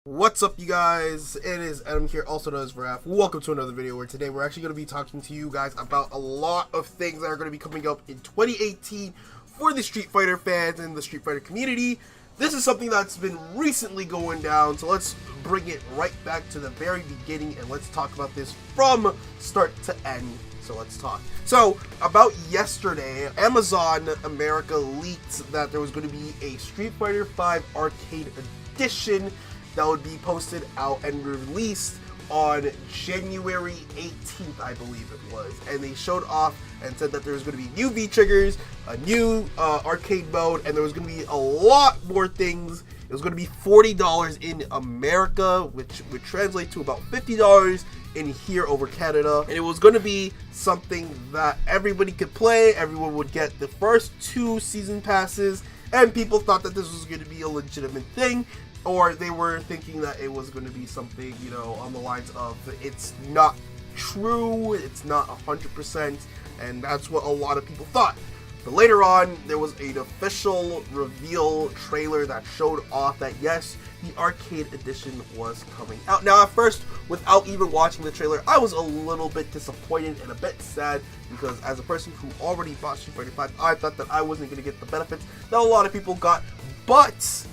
What's up, you guys? It is Adam here, also known as Raph. Welcome to another video where today we're actually going to be talking to you guys about a lot of things that are going to be coming up in 2018 for the Street Fighter fans and the Street Fighter community. This is something that's been recently going down, so let's bring it right back to the very beginning and let's talk about this from start to end. So let's talk. So, about yesterday, Amazon America leaked that there was going to be a Street Fighter V Arcade Edition that would be posted out and released on January 18th, I believe it was. And they showed off and said that there was going to be new V-triggers, a new arcade mode, and there was going to be a lot more things. It was going to be $40 in America, which would translate to about $50 in here over Canada. And it was going to be something that everybody could play. Everyone would get the first 2 season passes, and people thought that this was going to be a legitimate thing. Or they were thinking that it was going to be something, you know, on the lines of it's not true, it's not 100%, and that's what a lot of people thought. But later on, there was an official reveal trailer that showed off that yes, the arcade edition was coming out. Now, at first, without even watching the trailer, I was a little bit disappointed and a bit sad because as a person who already bought Street Fighter V, I thought that I wasn't going to get the benefits that a lot of people got. But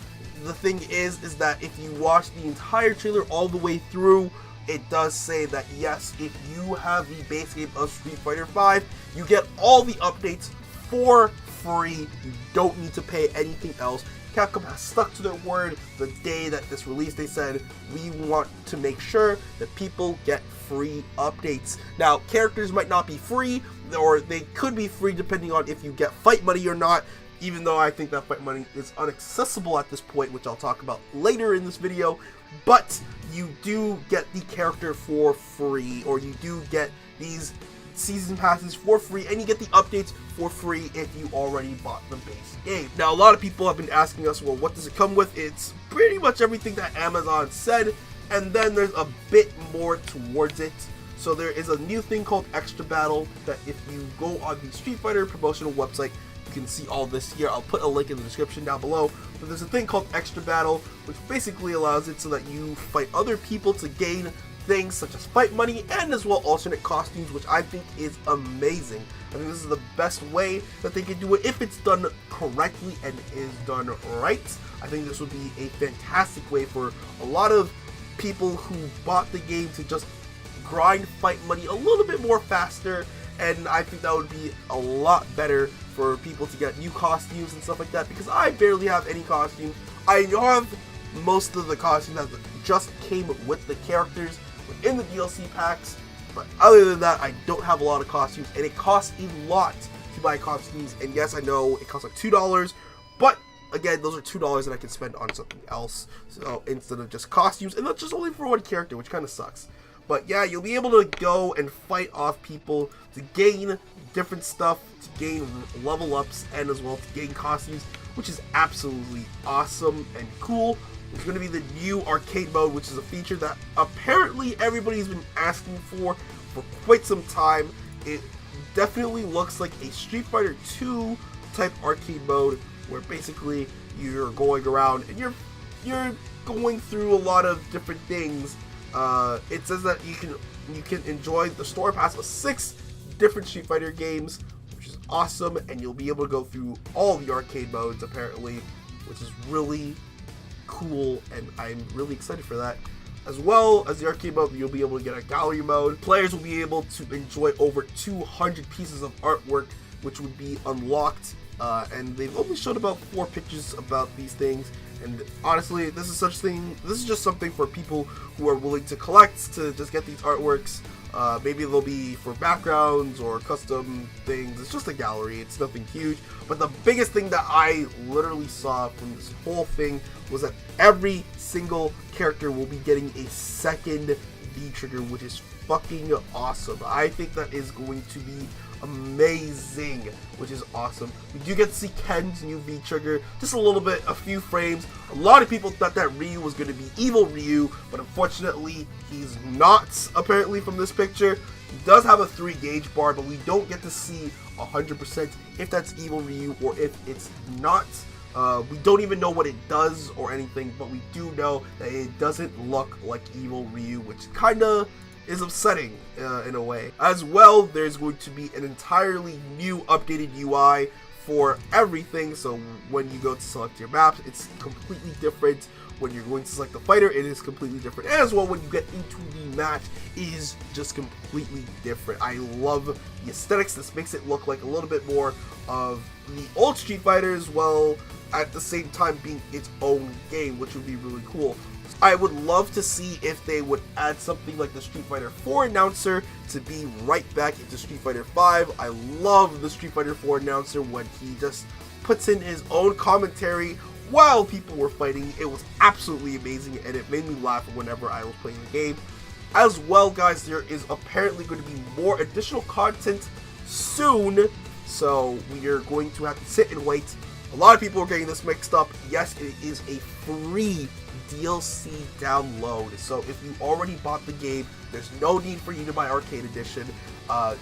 the thing is that if you watch the entire trailer all the way through, it does say that yes, if you have the base game of Street Fighter V, you get all the updates for free. You don't need to pay anything else. Capcom has stuck to their word. The day that this released, they said, we want to make sure that people get free updates. Now, characters might not be free, or they could be free depending on if you get fight money or not. Even though I think that fight money is inaccessible at this point, which I'll talk about later in this video, but you do get the character for free, or you do get these season passes for free, and you get the updates for free if you already bought the base game. Now, a lot of people have been asking us, well, what does it come with? It's pretty much everything that Amazon said, and then there's a bit more towards it. So there is a new thing called Extra Battle that if you go on the Street Fighter promotional website, you can see all this here. I'll put a link in the description down below. But there's a thing called Extra Battle, which basically allows it so that you fight other people to gain things such as fight money and as well alternate costumes, which I think is amazing. I think this is the best way that they can do it if it's done correctly and is done right. I think this would be a fantastic way for a lot of people who bought the game to just grind fight money a little bit more faster, and I think that would be a lot better for people to get new costumes and stuff like that, because I barely have any costumes. I have most of the costumes that just came with the characters within the DLC packs, but other than that, I don't have a lot of costumes, and it costs a lot to buy costumes. And yes, I know it costs like $2, but again, those are $2 that I can spend on something else, so instead of just costumes, and that's just only for one character, which kind of sucks. But yeah, you'll be able to go and fight off people to gain different stuff, to gain level ups, and as well to gain costumes, which is absolutely awesome and cool. There's going to be the new arcade mode, which is a feature that apparently everybody's been asking for quite some time. It definitely looks like a Street Fighter 2 type arcade mode, where basically you're going around and you're going through a lot of different things. It says that you can enjoy the store pass of 6 different Street Fighter games, which is awesome, and you'll be able to go through all the arcade modes apparently, which is really cool, and I'm really excited for that. As well as the arcade mode, you'll be able to get a gallery mode. Players will be able to enjoy over 200 pieces of artwork, which would be unlocked, and they've only showed about 4 pictures about these things. And honestly, this is just something for people who are willing to collect, to just get these artworks. Maybe they'll be for backgrounds or custom things. It's just a gallery, it's nothing huge. But the biggest thing that I literally saw from this whole thing was that every single character will be getting a second V-trigger, which is fucking awesome. I think that is going to be amazing, which is awesome. We do get to see Ken's new V-trigger, just a little bit, a few frames. A lot of people thought that Ryu was going to be evil Ryu, but unfortunately he's not, apparently, from this picture. He does have a 3 gauge bar, but we don't get to see 100% if that's evil Ryu or if it's not. We don't even know what it does or anything, but we do know that it doesn't look like evil Ryu, which kinda is upsetting in a way. As well, there's going to be an entirely new updated UI for everything, so when you go to select your maps, it's completely different. When you're going to select the fighter, it is completely different. And as well, when you get into the match, it is just completely different. I love the aesthetics. This makes it look like a little bit more of the old Street Fighters, while at the same time being its own game, which would be really cool. I would love to see if they would add something like the Street Fighter 4 announcer to be right back into Street Fighter 5. I love the Street Fighter 4 announcer when he just puts in his own commentary while people were fighting. It was absolutely amazing, and it made me laugh whenever I was playing the game. As well, guys, there is apparently going to be more additional content soon, so we are going to have to sit and wait. A lot of people are getting this mixed up. Yes, it is a free DLC download, so if you already bought the game, there's no need for you to buy Arcade Edition.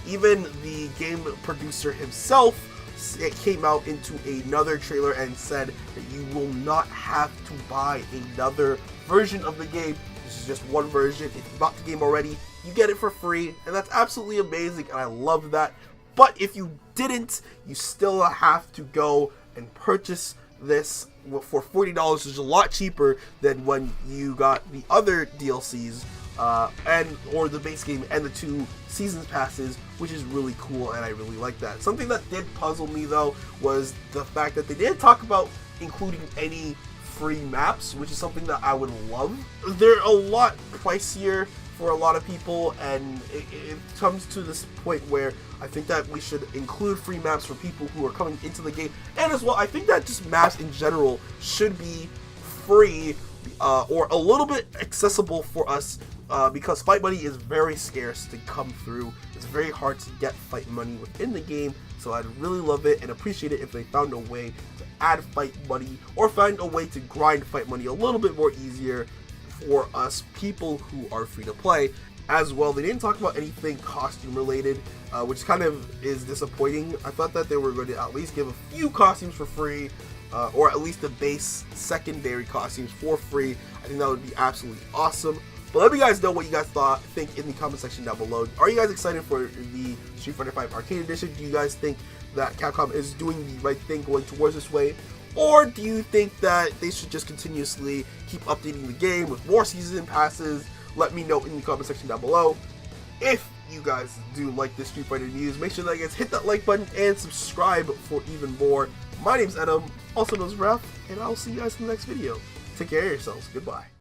Even the game producer himself, it came out into another trailer and said that you will not have to buy another version of the game. This is just one version. If you bought the game already, you get it for free, and that's absolutely amazing, and I love that. But if you didn't, you still have to go and purchase this for $40, which is a lot cheaper than when you got the other DLCs or the base game and the 2 seasons passes, which is really cool, and I really like that. Something that did puzzle me though was the fact that they didn't talk about including any free maps, which is something that I would love. They're a lot pricier for a lot of people, and it comes to this point where I think that we should include free maps for people who are coming into the game, and as well, I think that just maps in general should be free or a little bit accessible for us, because fight money is very scarce to come through. It's very hard to get fight money within the game, so I'd really love it and appreciate it if they found a way to add fight money or find a way to grind fight money a little bit more easier for us people who are free to play. As well, they didn't talk about anything costume related, which kind of is disappointing. I thought that they were going to at least give a few costumes for free, or at least the base secondary costumes for free. I think that would be absolutely awesome. But let me guys know what you guys think in the comment section down below. Are you guys excited for the Street Fighter 5 Arcade Edition? Do you guys think that Capcom is doing the right thing going towards this way? Or do you think that they should just continuously keep updating the game with more season passes? Let me know in the comment section down below. If you guys do like this Street Fighter news, make sure that you guys hit that like button and subscribe for even more. My name's Adam, also known as Raph, and I'll see you guys in the next video. Take care of yourselves. Goodbye.